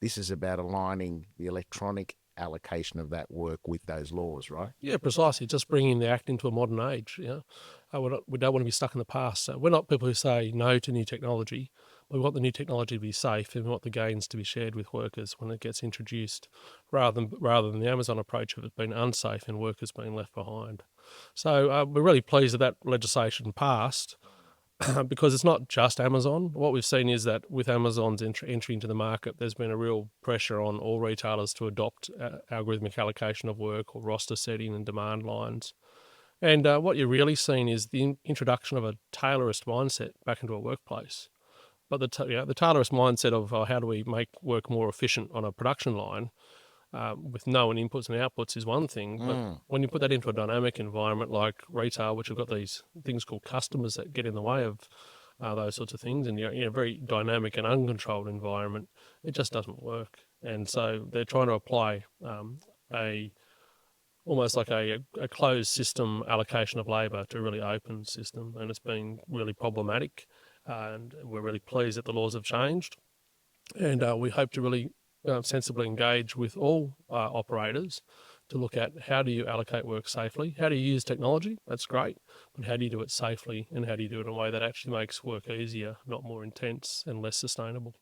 this is about aligning the electronic allocation of that work with those laws, right? Yeah, precisely. Just bringing the act into a modern age. We don't want to be stuck in the past. So we're not people who say no to new technology. We want the new technology to be safe, and we want the gains to be shared with workers when it gets introduced, rather than the Amazon approach of it being unsafe and workers being left behind. So we're really pleased that that legislation passed. Because it's not just Amazon. What we've seen is that with Amazon's entry into the market, there's been a real pressure on all retailers to adopt algorithmic allocation of work or roster setting and demand lines. And what you're really seeing is the introduction of a tailorist mindset back into a workplace. But the tailorist mindset of how do we make work more efficient on a production line with known inputs and outputs is one thing, but when you put that into a dynamic environment like retail, which have got these things called customers that get in the way of those sorts of things, and you're in a very dynamic and uncontrolled environment, it just doesn't work. And so they're trying to apply a almost like a closed system allocation of labour to a really open system, and it's been really problematic. And we're really pleased that the laws have changed, and we hope to really sensibly engage with all operators to look at how do you allocate work safely, how do you use technology, that's great, but how do you do it safely, and how do you do it in a way that actually makes work easier, not more intense and less sustainable.